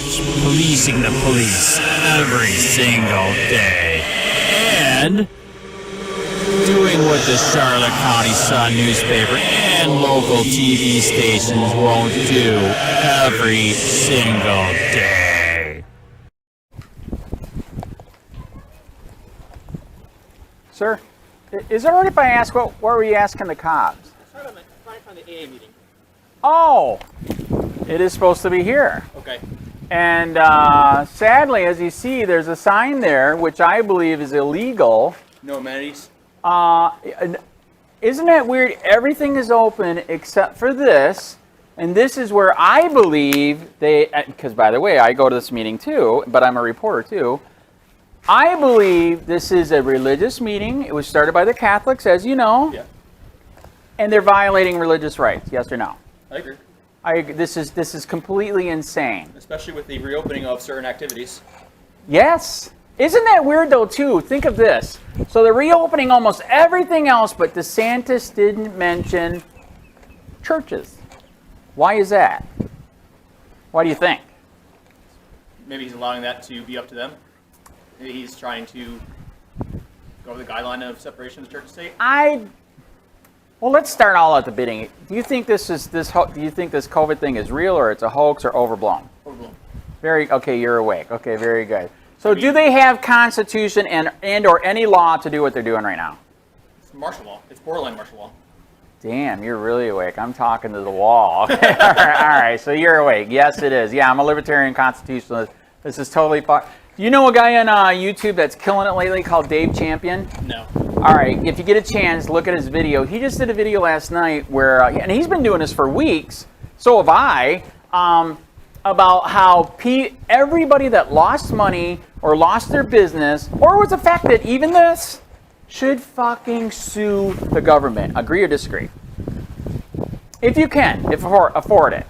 COPWATCH, policing the police every single day. And doing what the Charlotte County Sun newspaper and local TV stations won't do every single day. Sir, is it alright if I ask what were you asking the cops? I'm trying to find the AA meeting. Oh, it is supposed to be here. Okay. And sadly, as you see, there's a sign there, which I believe is illegal. No amenities? Isn't that weird? Everything is open except for this. And this is where I believe they, because by the way, I go to this meeting too, but I'm a reporter too. I believe this is a religious meeting. It was started by the Catholics, as you know. Yeah. And they're violating religious rights, yes or no? I agree. This is completely insane. Especially with the reopening of certain activities. Yes. Isn't that weird though too? Think of this. So they're reopening almost everything else, but DeSantis didn't mention churches. Why is that? What do you think? Maybe he's allowing that to be up to them. Maybe he's trying to go over the guideline of separation of the church and state. Well, let's start all at the beginning. Do you think this COVID thing is real, or it's a hoax, or overblown? Overblown. Okay, you're awake. Okay, very good. So do they have constitution and or any law to do what they're doing right now? It's martial law. It's borderline martial law. Damn, you're really awake. I'm talking to the wall. Okay, all right. So you're awake. Yes, it is. Yeah, I'm a libertarian constitutionalist. This is totally fine. Do you know a guy on YouTube that's killing it lately called Dave Champion? No. All right, if you get a chance, look at his video. He just did a video last night where, and he's been doing this for weeks, so have I, about how everybody that lost money or lost their business or was affected, even this, should fucking sue the government. Agree or disagree? If you can, if afford it.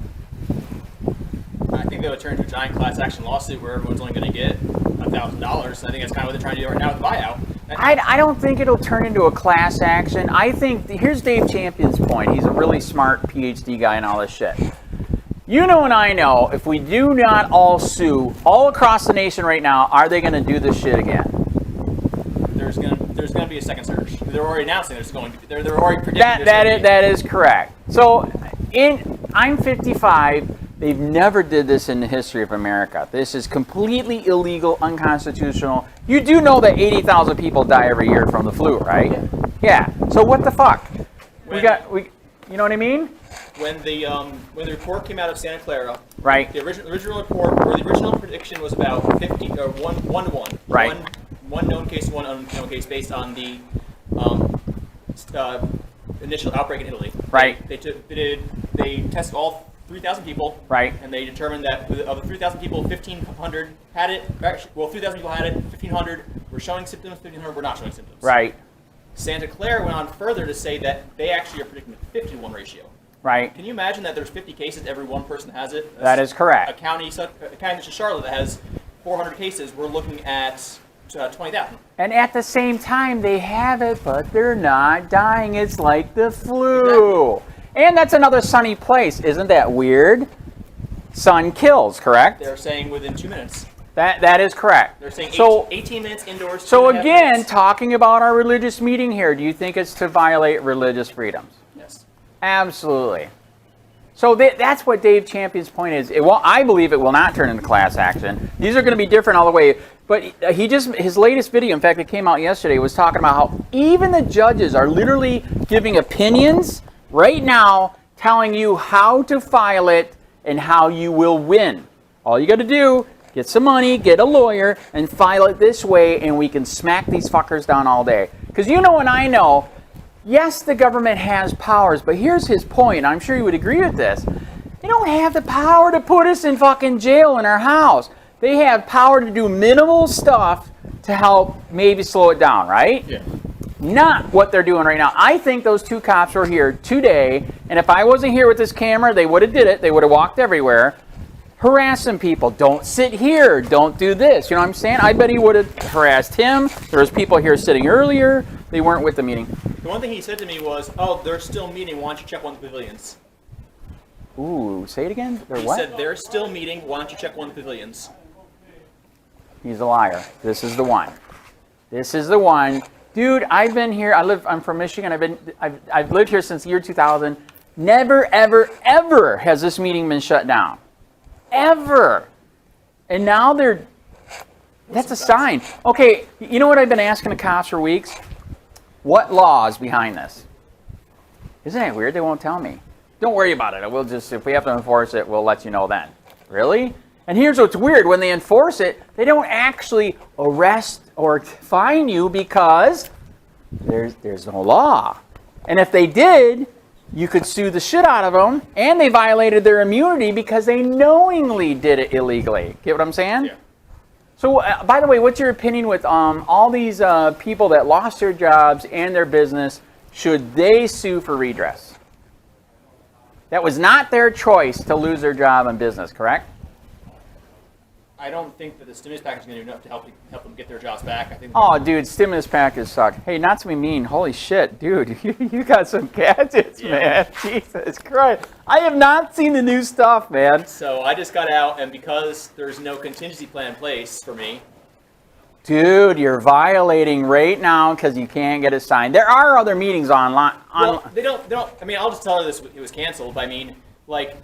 I think they would turn into a giant class action lawsuit where everyone's only going to get $1,000. I think that's kind of what they're trying to do right now with the buyout. I don't think it'll turn into a class action. I think, here's Dave Champion's point. He's a really smart PhD guy and all this shit. You know and I know, if we do not all sue all across the nation right now, are they going to do this shit again? There's going to be a second surge. They're already announcing there's going to be. They're already predicting that is correct. So, I'm 55. They've never did this in the history of America. This is completely illegal, unconstitutional. You do know that 80,000 people die every year from the flu, right? Yeah. So what the fuck? You know what I mean? When the report came out of Santa Clara, right? The original report, or the original prediction was about 1 to 1. Right. One known case, one unknown case, based on the initial outbreak in Italy. Right. They tested all 3,000 people, right? And they determined that of the 3,000 people, 1,500 had it. Well, 3,000 people had it. 1,500 were showing symptoms. 1,500 were not showing symptoms. Right. Santa Clara went on further to say that they actually are predicting a 50-to-1 ratio. Right. Can you imagine that there's 50 cases, every one person has it? That is correct. A county such as Charlotte that has 400 cases, we're looking at 20,000. And at the same time, they have it, but they're not dying. It's like the flu. Exactly. And that's another sunny place. Isn't that weird? Sun kills, correct? They're saying within 2 minutes. That is correct. They're saying 18 minutes indoors. So again, talking about our religious meeting here, do you think it's to violate religious freedoms? Yes. Absolutely. So that's what Dave Champion's point is. I believe it will not turn into class action. These are going to be different all the way. But his latest video, in fact, it came out yesterday, was talking about how even the judges are literally giving opinions right now, telling you how to file it and how you will win. All you got to do, get some money, get a lawyer, and file it this way, and we can smack these fuckers down all day. Because you know and I know, yes, the government has powers, but here's his point, and I'm sure you would agree with this. They don't have the power to put us in fucking jail in our house. They have power to do minimal stuff to help maybe slow it down, right? Yeah. Not what they're doing right now. I think those two cops were here today, and if I wasn't here with this camera, they would have did it. They would have walked everywhere, harassing people. Don't sit here. Don't do this. You know what I'm saying? I bet he would have harassed him. There was people here sitting earlier. They weren't with the meeting. The one thing he said to me was, "Oh, they're still meeting. Why don't you check one of the pavilions?" Ooh, say it again? They're He what? said they're still meeting. Why don't you check one of the pavilions? He's a liar. This is the one. This is the one. Dude, I've been here. I'm from Michigan. I've lived here since the year 2000. Never, ever, ever has this meeting been shut down. Ever. And now that's a sign. Okay, you know what I've been asking the cops for weeks? What law is behind this? Isn't that weird? They won't tell me. Don't worry about it. We'll just, if we have to enforce it, we'll let you know then. Really? And here's what's weird. When they enforce it, they don't actually arrest or fine you because there's no law. And if they did, you could sue the shit out of them, and they violated their immunity because they knowingly did it illegally. Get what I'm saying? Yeah. So, by the way, what's your opinion with all these people that lost their jobs and their business? Should they sue for redress? That was not their choice to lose their job and business, correct? I don't think that the stimulus package is going to do enough to help them get their jobs back. I think. Oh, dude, stimulus package suck. Hey, not to be mean. Holy shit, dude, you got some gadgets, man. Jesus Christ. I have not seen the new stuff, man. So I just got out, and because there's no contingency plan in place for me. Dude, you're violating right now because you can't get it signed. There are other meetings online. Well, they don't. I mean, I'll just tell her this. It was canceled. But I mean, like,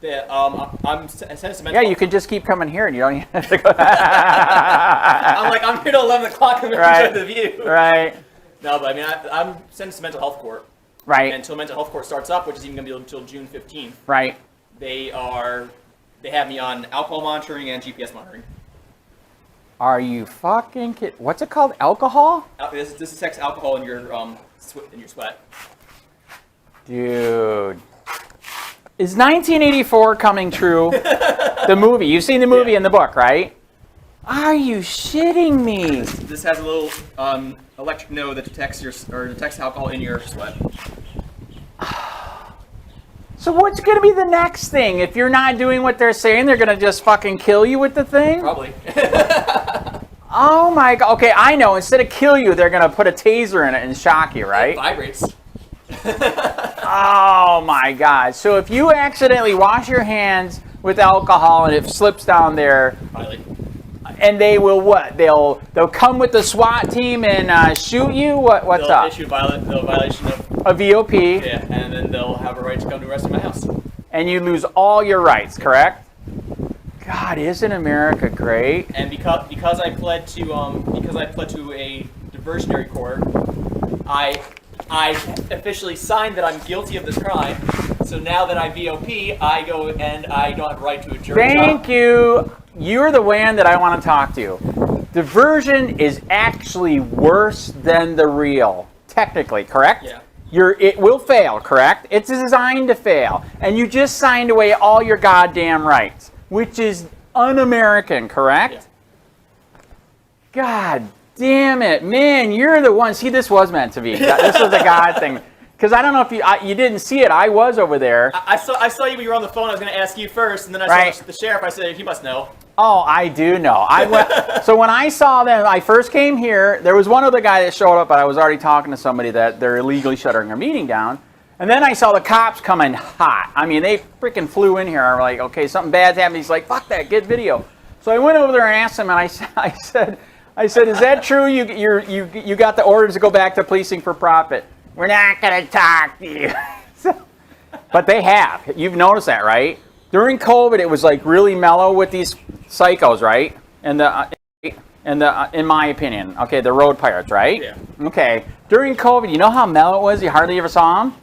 I'm sentimental. Yeah, you can just keep coming here and you don't even have to go. I'm here till 11 o'clock and enjoy the view. Right. No, but I mean, I'm sent to mental health court. Right. And until mental health court starts up, which is even going to be until June 15th. Right. They have me on alcohol monitoring and GPS monitoring. Are you fucking kidding? What's it called? Alcohol? This detects alcohol in your sweat. Dude. Is 1984 coming true? The movie. You've seen the movie and the book, right? Are you shitting me? This has a little electric node that detects alcohol in your sweat. So what's going to be the next thing? If you're not doing what they're saying, they're going to just fucking kill you with the thing? Probably. Oh my god. Okay, I know. Instead of kill you, they're going to put a taser in it and shock you, right? It vibrates. Oh my god. So if you accidentally wash your hands with alcohol and it slips down there, Finally. and they will what? They'll come with the SWAT team and shoot you? What's They'll up? issue a violation of A VOP. yeah, and then they'll have a right to come to arrest in my house. And you lose all your rights, correct? God, isn't America great? And because I pled to a diversionary court, I officially signed that I'm guilty of this crime. So now that I'm VOP, I go and I don't have a right to a jury trial. Thank you. You're the man that I want to talk to. Diversion is actually worse than the real, technically, correct? Yeah. It will fail, correct? It's designed to fail. And you just signed away all your goddamn rights, which is un-American, correct? Yeah. God damn it. Man, you're the one. See, this was meant to be. This was a God thing. Because I don't know if you didn't see it. I was over there. I saw you when you were on the phone. I was going to ask you first, and then I saw the sheriff. I said, he must know. Oh, I do know. So when I saw them, I first came here. There was one other guy that showed up, but I was already talking to somebody that they're illegally shutting their meeting down. And then I saw the cops coming hot. I mean, they freaking flew in here. I'm like, okay, something bad's happening. He's like, fuck that, get video. So I went over there and asked him, and I said, is that true? You got the orders to go back to policing for profit? We're not going to talk to you. But they have. You've noticed that, right? During COVID, it was like really mellow with these psychos, right? And in my opinion, okay, the road pirates, right? Yeah. Okay. During COVID, you know how mellow it was? You hardly ever saw them.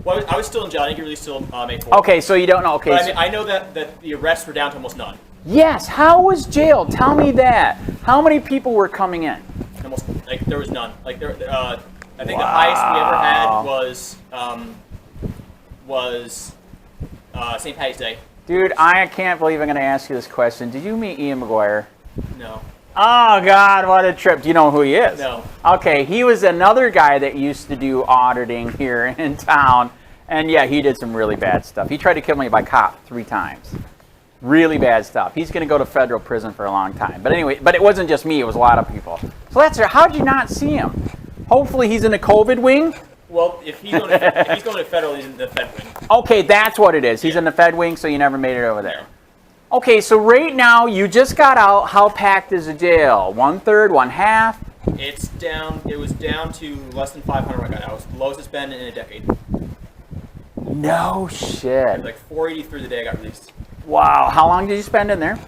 Well, I was still in jail. I didn't get released till May 4th. Okay, so you don't know. Okay. But I know that the arrests were down to almost none. Yes. How was jail? Tell me that. How many people were coming in? Almost there was none. I think the highest we ever had was St. Patty's Day. Dude, I can't believe I'm going to ask you this question. Did you meet Ian McGuire? No. Oh, God, what a trip. Do you know who he is? No. Okay, he was another guy that used to do auditing here in town. And, yeah, he did some really bad stuff. He tried to kill me by cop 3 times. Really bad stuff. He's going to go to federal prison for a long time. But anyway, but it wasn't just me. It was a lot of people. So how'd you not see him? Hopefully he's in the COVID wing. Well, if he's going to federal, he's in the Fed wing. Okay, that's what it is. He's in the Fed wing, so you never made it over there. Okay, so right now you just got out. How packed is the jail? 1/3, 1/2? It's down. It was down to less than 500 when I got out. It was the lowest it's been in a decade. No shit. Like 483 the day I got released. Wow. How long did you spend in there?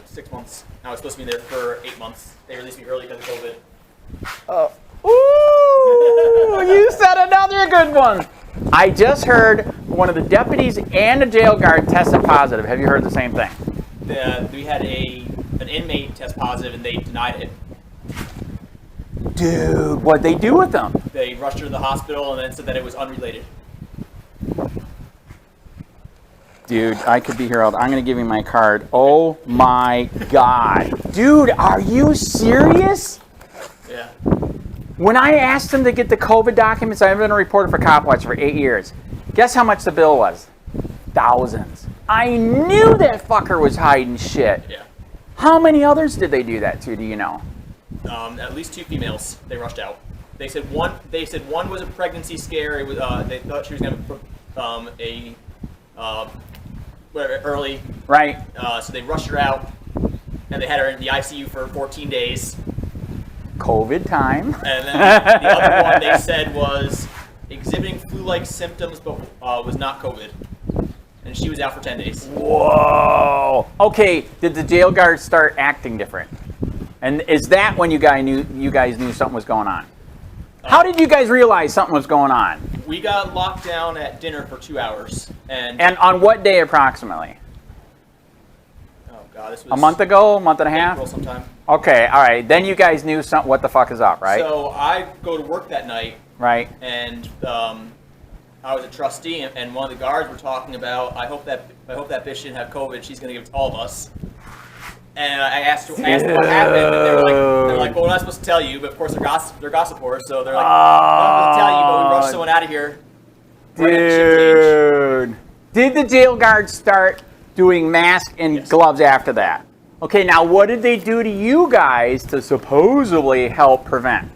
6 months. I was supposed to be there for 8 months. They released me early because of COVID. Ooh, you said another good one. I just heard one of the deputies and a jail guard tested positive. Have you heard the same thing? We had an inmate test positive and they denied it. Dude, what'd they do with them? They rushed her to the hospital and then said that it was unrelated. Dude, I could be here all day. I'm going to give you my card. Oh my God. Dude, are you serious? Yeah. When I asked them to get the COVID documents, I've been a reporter for COPWATCH for 8 years. Guess how much the bill was? Thousands. I knew that fucker was hiding shit. Yeah. How many others did they do that to, do you know? At least 2 females. They rushed out. They said one was a pregnancy scare. It was they thought she was going to early. Right. So they rushed her out, and they had her in the ICU for 14 days. COVID time. And then the other one they said was exhibiting flu-like symptoms, but was not COVID. And she was out for 10 days. Whoa. Okay, did the jail guards start acting different? And is that when you guys knew something was going on? How did you guys realize something was going on? We got locked down at dinner for 2 hours. And on what day approximately? oh God, this was A month ago, a month and a half? April sometime. Okay, all right. Then you guys knew what the fuck is up, right? So I go to work that night. Right. And I was a trustee, and one of the guards were talking about, I hope that bitch didn't have COVID. She's going to give it to all of us. And I asked what happened, and they're like, well, we're not supposed to tell you, but of course they're gossip whores, so they're like, we're not supposed to tell you, but we rushed someone out of here. Dude. Did the jail guards start doing masks and gloves after that? Okay, now what did they do to you guys to supposedly help prevent?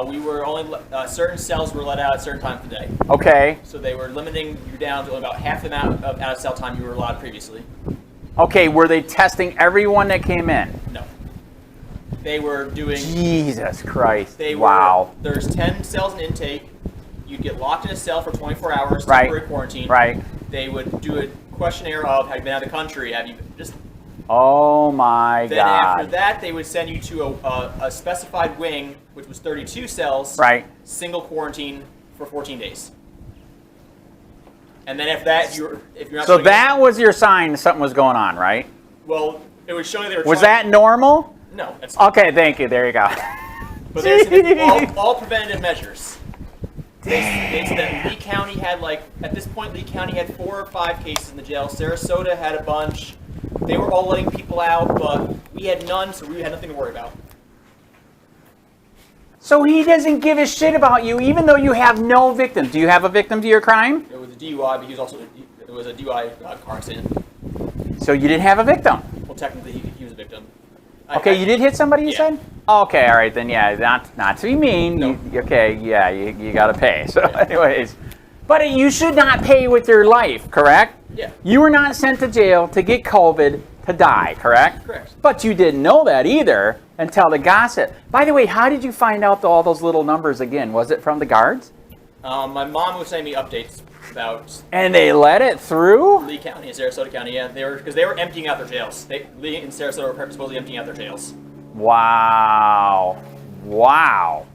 We were only, certain cells were let out at certain times of the day. Okay. So they were limiting you down to only about half the amount of out-of-cell time you were allowed previously. Okay, were they testing everyone that came in? No. They were doing... Jesus Christ. Wow. There's 10 cells in intake. You'd get locked in a cell for 24 hours, temporary quarantine. Right. They would do a questionnaire of, have you been out of the country? Have you just... Oh my God. Then after that, they would send you to a specified wing, which was 32 cells. Right. Single quarantine for 14 days. And then after that, if you're not... So that was your sign something was going on, right? Well, it was showing they were Was that normal? No. That's Okay, thank you. There you go. But there's all preventative measures. They said that Lee County had, at this point, Lee County had 4 or 5 cases in the jail. Sarasota had a bunch. They were all letting people out, but we had none, so we had nothing to worry about. So he doesn't give a shit about you, even though you have no victims. Do you have a victim to your crime? It was a DUI, but it was a DUI car accident. So you didn't have a victim? Well, technically, he was a victim. Okay, you did hit somebody, you said? Okay, all right, then, yeah, not to be mean. No. Okay, yeah, you got to pay. So anyways, but you should not pay with your life, correct? Yeah. You were not sent to jail to get COVID to die, correct? Correct. But you didn't know that either until the gossip. By the way, how did you find out all those little numbers again? Was it from the guards? My mom was sending me updates about... And they let it through? Lee County and Sarasota County, yeah. Because they were emptying out their jails. Lee and Sarasota were supposedly emptying out their jails. Wow. Wow.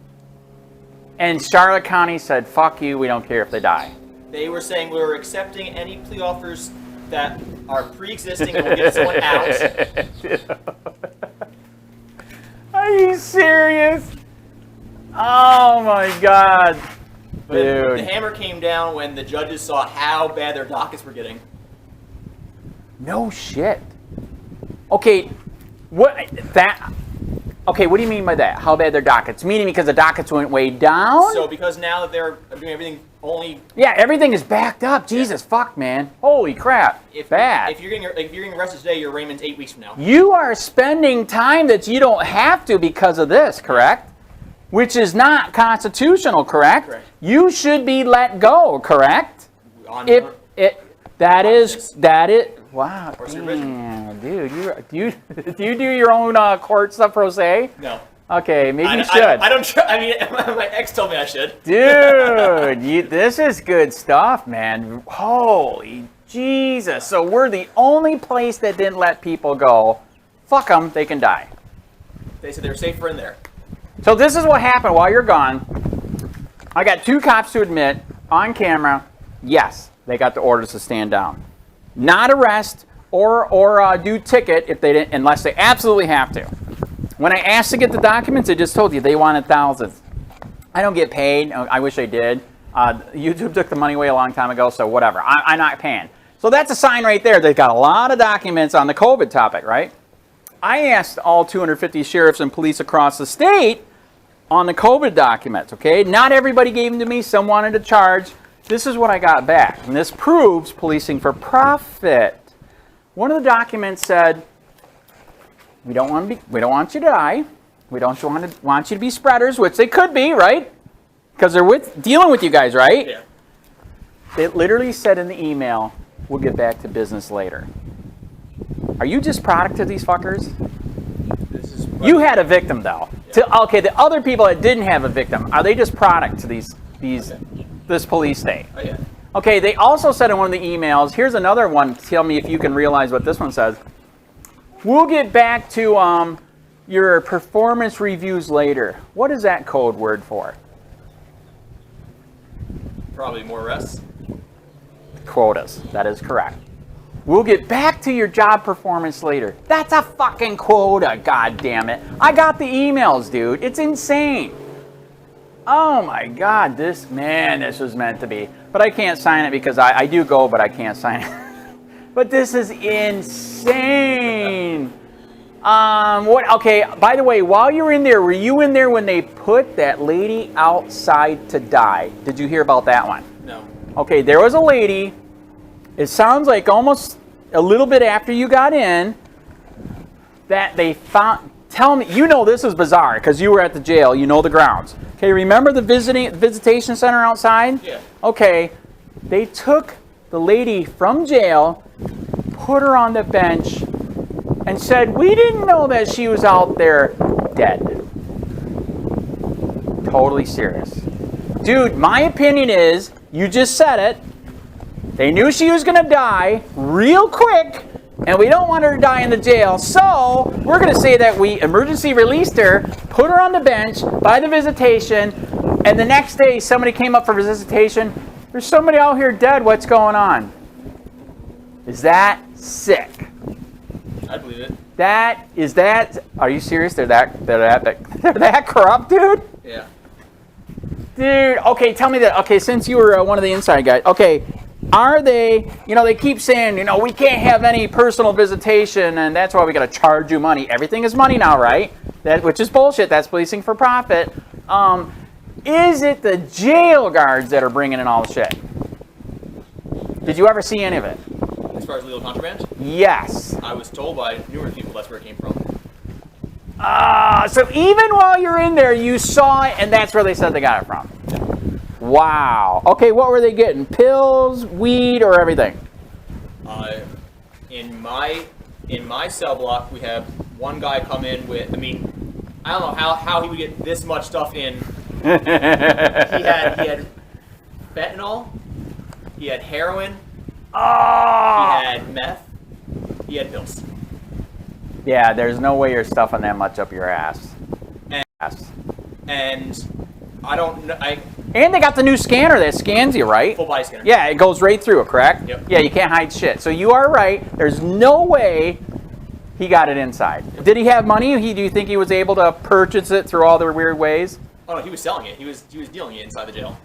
And Charlotte County said, fuck you, we don't care if they die. They were saying we were accepting any plea offers that are pre-existing and will get someone out. Are you serious? Oh my God. But Dude. the hammer came down when the judges saw how bad their dockets were getting. No shit. Okay, okay, what do you mean by that? How bad their dockets? Meaning because the dockets went way down? So because now that they're doing everything only... Yeah, everything is backed up. Jesus, fuck, man. Holy crap. Bad. If you're getting arrested today, your arraignment's 8 weeks from now. You are spending time that you don't have to because of this, correct? which is not constitutional, correct? Correct. You should be let go, correct? That is. Wow, Or supervision. damn, dude, do you do your own court stuff pro se? No. Okay, maybe you should. I don't try. I mean, my ex told me I should. Dude, this is good stuff, man. Holy Jesus. So we're the only place that didn't let people go. Fuck them, they can die. They said they were safer in there. So this is what happened while you're gone. I got 2 cops to admit on camera, yes, they got the orders to stand down. Not arrest or do ticket if they didn't, unless they absolutely have to. When I asked to get the documents, I just told you they wanted thousands. I don't get paid. I wish I did. YouTube took the money away a long time ago, so whatever. I'm not paying. So that's a sign right there. They've got a lot of documents on the COVID topic, right? I asked all 250 sheriffs and police across the state on the COVID documents, okay? Not everybody gave them to me. Some wanted to charge. This is what I got back, and this proves policing for profit. One of the documents said, we don't want you to die. We don't want you to be spreaders, which they could be, right? Because they're dealing with you guys, right? Yeah. It literally said in the email, we'll get back to business later. Are you just product to these fuckers? You had a victim, though. Yeah. Okay, the other people that didn't have a victim, are they just product to this police state? Oh, yeah. Okay, they also said in one of the emails, here's another one, tell me if you can realize what this one says. We'll get back to your performance reviews later. What is that code word for? Probably more arrests. Quotas. That is correct. We'll get back to your job performance later. That's a fucking quota, god damn it. I got the emails, dude. It's insane. Oh my god, this was meant to be. But I can't sign it because I do go, but I can't sign it. But this is insane. Okay, by the way, while you were in there, were you in there when they put that lady outside to die? Did you hear about that one? No. Okay, there was a lady. It sounds like almost a little bit after you got in that they found. Tell me, you know this is bizarre because you were at the jail. You know the grounds. Okay, remember the visitation center outside? Yeah. Okay, they took the lady from jail, put her on the bench, and said, we didn't know that she was out there dead. Totally serious. Dude, my opinion is, you just said it, they knew she was going to die real quick, and we don't want her to die in the jail, so we're going to say that we emergency released her, put her on the bench by the visitation, and the next day somebody came up for visitation. There's somebody out here dead. What's going on? Is that sick? I believe it. Are you serious? They're that corrupt, dude? Yeah. Dude, okay, tell me that. Okay, since you were one of the inside guys, okay, are they, they keep saying, we can't have any personal visitation and that's why we got to charge you money. Everything is money now, right? Which is bullshit. That's policing for profit. Is it the jail guards that are bringing in all the shit? Did you ever see any of it? As far as legal contraband? Yes. I was told by numerous people that's where it came from. So even while you're in there, you saw it, and that's where they said they got it from. Wow. Okay, what were they getting? Pills, weed, or everything? In my cell block, we have one guy come in with. I don't know how he would get this much stuff in. He had fentanyl. He had heroin. Oh. He had meth. He had pills. Yeah, there's no way you're stuffing that much up your ass. And I don't know. And they got the new scanner that scans you, right? Full body scanner. Yeah, it goes right through it, correct? Yep. Yeah, you can't hide shit. So you are right. There's no way he got it inside. Yep. Did he have money? Do you think he was able to purchase it through all the weird ways? Oh no, he was selling it. He was dealing it inside the jail.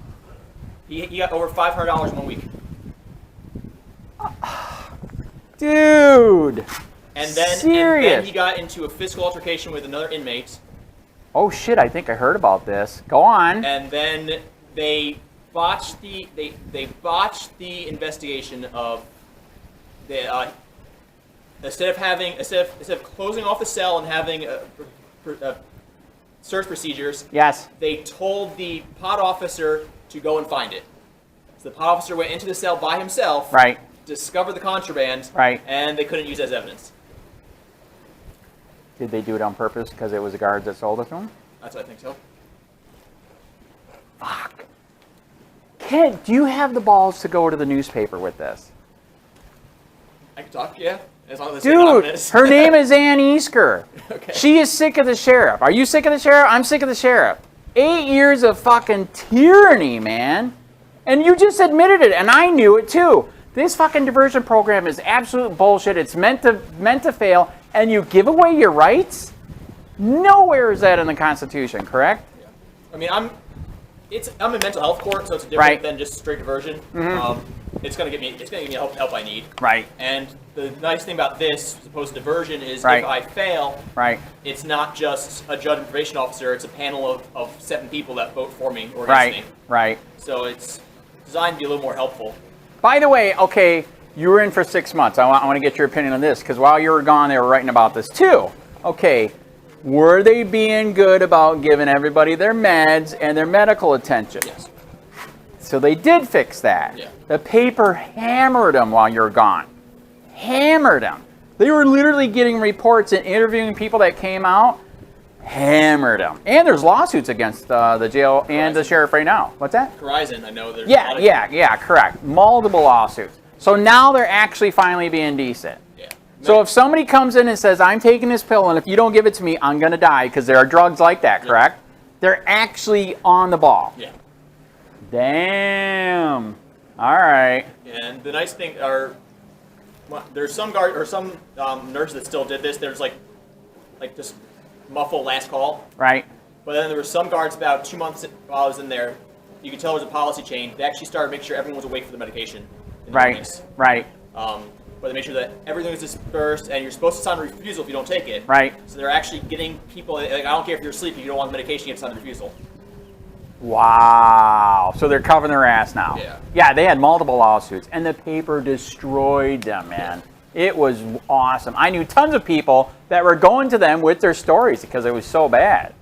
He got over $500 in 1 week. Dude. And then he got into a physical altercation with another inmate. Oh shit, I think I heard about this. Go on. And then they botched the investigation of the instead of closing off the cell and having search procedures, Yes. they told the pod officer to go and find it. So the pod officer went into the cell by himself, Right. discovered the contraband, Right. and they couldn't use it as evidence. Did they do it on purpose because it was the guards that sold it to them? That's what I think so. Fuck. Kid, do you have the balls to go to the newspaper with this? I can talk, yeah. As long as it's anonymous. Dude, her name is Ann Easker. Okay. She is sick of the sheriff. Are you sick of the sheriff? I'm sick of the sheriff. 8 years of fucking tyranny, man. And you just admitted it, and I knew it too. This fucking diversion program is absolute bullshit. It's meant to fail, and you give away your rights? Nowhere is that in the Constitution, correct? Yeah. I mean, I'm in mental health court, so it's different Right. than just straight diversion. It's gonna give me help I need. Right. And the nice thing about this, as opposed to diversion, is Right. if I fail, Right. it's not just a judge and probation officer. It's a panel of 7 people that vote for me or against me. Right. So it's designed to be a little more helpful. By the way, okay, you were in for 6 months. I want to get your opinion on this, because while you were gone, they were writing about this too. Okay, were they being good about giving everybody their meds and their medical attention? Yes. So they did fix that. Yeah. The paper hammered them while you were gone. Hammered them. They were literally getting reports and interviewing people that came out. Hammered them. And there's lawsuits against the jail and the sheriff right now. What's that? Horizon, I know there's a lot of- Yeah, correct. Multiple lawsuits. So now they're actually finally being decent. Yeah. So if somebody comes in and says, I'm taking this pill, and if you don't give it to me, I'm going to die, because there are drugs like that, correct? They're actually on the ball. Yeah. Damn. All right. And the nice thing are, well, there's some guard or some nurses that still did this. There's like just muffle last call. Right. But then there were some guards about 2 months while I was in there. You could tell there was a policy change. They actually started making sure everyone was awake for the medication. In the mornings. Right. But they made sure that everything was dispersed, and you're supposed to sign a refusal if you don't take it. Right. So they're actually getting people. Like, I don't care if you're asleep. If you don't want the medication, you have to sign a refusal. Wow. So they're covering their ass now. Yeah. Yeah, they had multiple lawsuits, and the paper destroyed them, man. It was awesome. I knew tons of people that were going to them with their stories because it was so bad.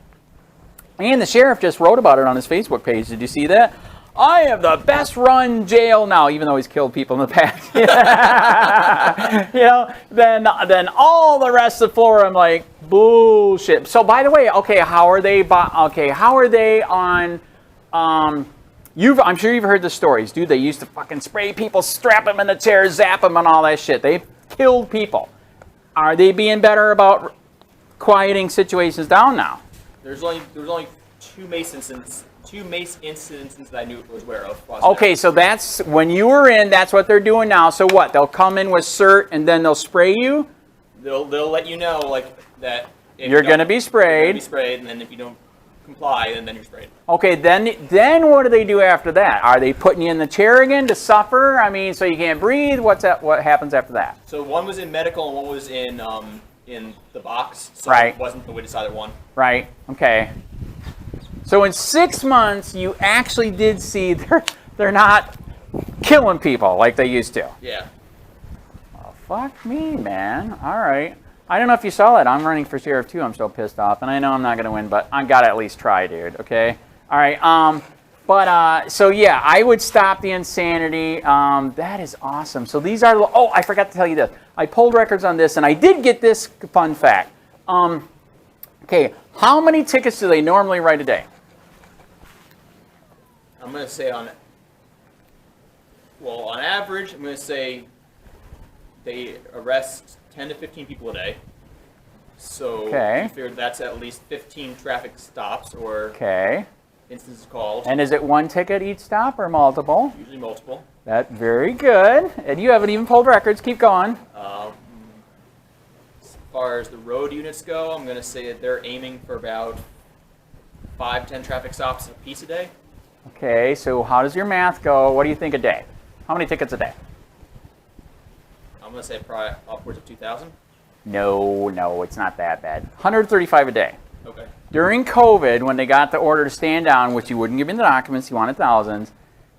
And the sheriff just wrote about it on his Facebook page. Did you see that? I have the best run jail now, even though he's killed people in the past. You know, then all the rest of Florida, I'm like, bullshit. So by the way, okay, how are they on? I'm sure you've heard the stories, dude. They used to fucking spray people, strap them in the chair, zap them, and all that shit. They've killed people. Are they being better about quieting situations down now? There was only 2 mace incidents that I knew was aware of. Okay, so that's when you were in. That's what they're doing now. So what? They'll come in with cert and then they'll spray you. They'll let you know like that. If You're going to be sprayed. You're going to be sprayed, and then if you don't comply, then you're sprayed. Okay, then what do they do after that? Are they putting you in the chair again to suffer? I mean, so you can't breathe? What happens after that? So one was in medical and one was in the box. So Right. It wasn't the witness either one. Right, okay. So in 6 months, you actually did see they're not killing people like they used to. Yeah. Oh, fuck me, man. All right. I don't know if you saw that. I'm running for sheriff too. I'm so pissed off, and I know I'm not going to win, but I got to at least try, dude. Okay. All right. So yeah, I would stop the insanity. That is awesome. So these are. Oh, I forgot to tell you this. I pulled records on this, and I did get this fun fact. Okay, how many tickets do they normally write a day? I'm going to say on average, I'm going to say they arrest 10 to 15 people a day. So Okay. you figure that's at least 15 traffic stops or Okay. instances called. And is it one ticket each stop or multiple? Usually multiple. That's very good. And you haven't even pulled records. Keep going. As far as the road units go, I'm going to say that they're aiming for about 5-10 traffic stops a piece a day. Okay, so how does your math go? What do you think a day? How many tickets a day? I'm going to say probably upwards of 2,000. No, it's not that bad. 135 a day. Okay. During COVID, when they got the order to stand down, which you wouldn't give me the documents, you wanted thousands,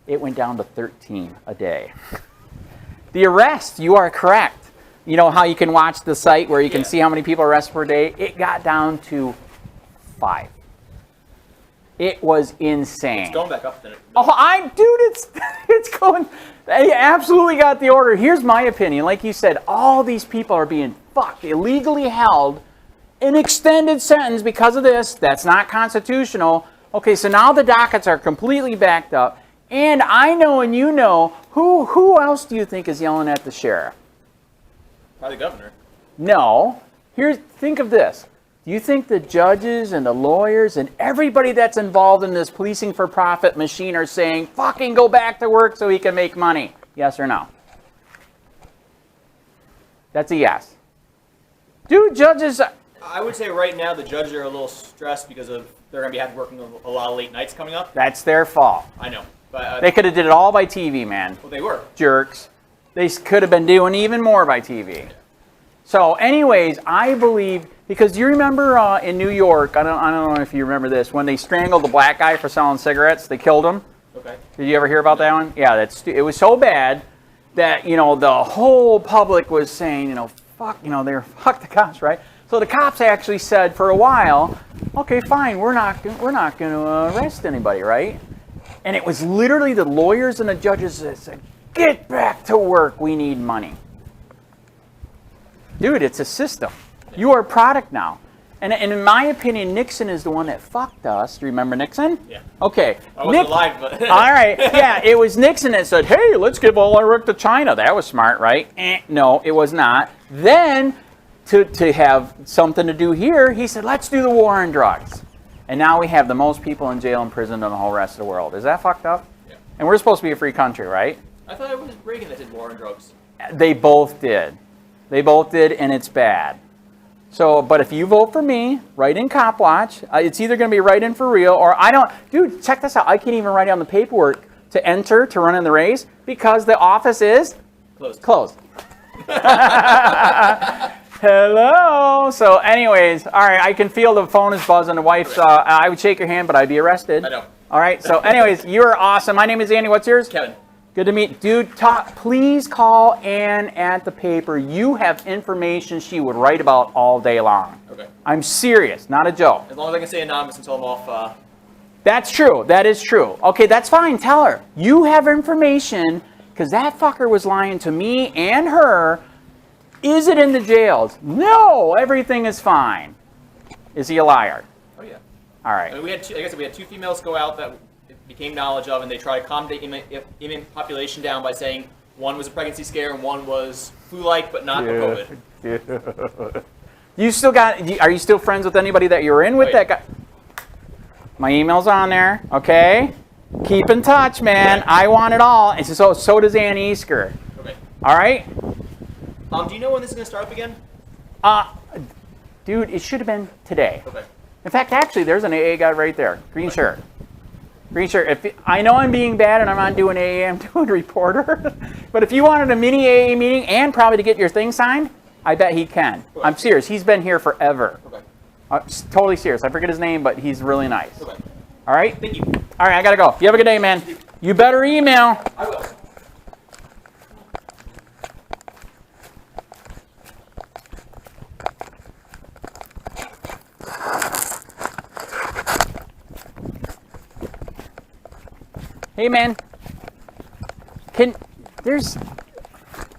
it went down to 13 a day. The arrest, you are correct. You know how you can watch the site where you can see how many people arrested per day? It got down to 5. It was insane. It's going back up then. Oh, it's going. They absolutely got the order. Here's my opinion. Like you said, all these people are being fucked, illegally held, an extended sentence because of this. That's not constitutional. Okay, so now the dockets are completely backed up. And I know and you know, who else do you think is yelling at the sheriff? Probably the governor. No. Think of this. Do you think the judges and the lawyers and everybody that's involved in this policing for profit machine are saying, fucking go back to work so he can make money? Yes or no? That's a yes. Dude, judges... I would say right now the judges are a little stressed because of they're going to be having working a lot of late nights coming up. That's their fault. I know. But, they could have did it all by TV, man. Well, they were. Jerks. They could have been doing even more by TV. So anyways, I believe, because do you remember in New York, I don't know if you remember this, when they strangled the black guy for selling cigarettes, they killed him? Okay. Did you ever hear about that one? Yeah, it was so bad that, you know, the whole public was saying, you know, fuck, you know, fuck the cops, right? So the cops actually said for a while, okay, fine, we're not going to arrest anybody, right? And it was literally the lawyers and the judges that said, get back to work, we need money. Dude, it's a system. You are a product now. And in my opinion, Nixon is the one that fucked us. Do you remember Nixon? Yeah. Okay. I wasn't alive, but... All right. Yeah, it was Nixon that said, hey, let's give all our work to China. That was smart, right? No, it was not. Then, to have something to do here, he said, let's do the war on drugs. And now we have the most people in jail and prison than the whole rest of the world. Is that fucked up? Yeah. And we're supposed to be a free country, right? I thought it was Reagan that did war on drugs. They both did. They both did, and it's bad. So, but if you vote for me, write in COPWATCH. It's either going to be write in for real, or I don't. Dude, check this out. I can't even write down the paperwork to enter to run in the race because the office is closed. Hello. So, anyways, all right. I can feel the phone is buzzing. The wife's. I would shake your hand, but I'd be arrested. I know. All right. So, anyways, you are awesome. My name is Andy. What's yours? Kevin. Good to meet. Dude, please call Ann at the paper. You have information she would write about all day long. Okay. I'm serious, not a joke. As long as I can say anonymous until I'm off. That's true. That is true. Okay, that's fine. Tell her. You have information, because that fucker was lying to me and her. Is it in the jails? No, everything is fine. Is he a liar? Oh, yeah. All right. I mean, we had two females go out that became knowledge of, and they tried to calm the inmate population down by saying one was a pregnancy scare and one was flu-like, but not COVID. Yeah. You still got? Are you still friends with anybody that you were in with that guy? My email's on there. Okay, keep in touch, man. Okay. I want it all. And so does Ann Easker. Okay. All right. Do you know when this is going to start up again? Dude, it should have been today. Okay. In fact, actually, there's an AA guy right there. Green shirt. Green shirt. I know I'm being bad and I'm not doing AA, I'm doing reporter. But if you wanted a mini AA meeting and probably to get your thing signed, I bet he can. Okay. I'm serious. He's been here forever. Okay. Totally serious. I forget his name, but he's really nice. Okay. All right? Thank you. All right, I got to go. You have a good day, man. You better email. I will. Hey, man.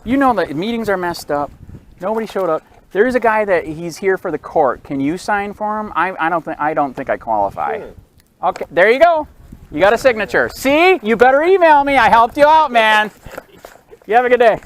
You know the meetings are messed up. Nobody showed up. There's a guy that he's here for the court. Can you sign for him? I don't think I qualify. Sure. Okay, there you go. You got a signature. See? You better email me. I helped you out, man. You have a good day.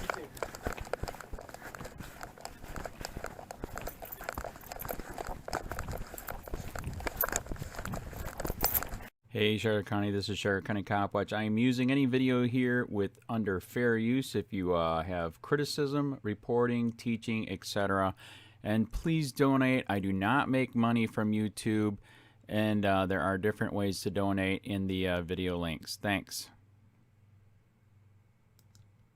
Hey Sherri County, this is Sherri County COPWATCH. I am using any video here with under fair use if you have criticism, reporting, teaching, etc. And please donate. I do not make money from YouTube, and there are different ways to donate in the video links. Thanks.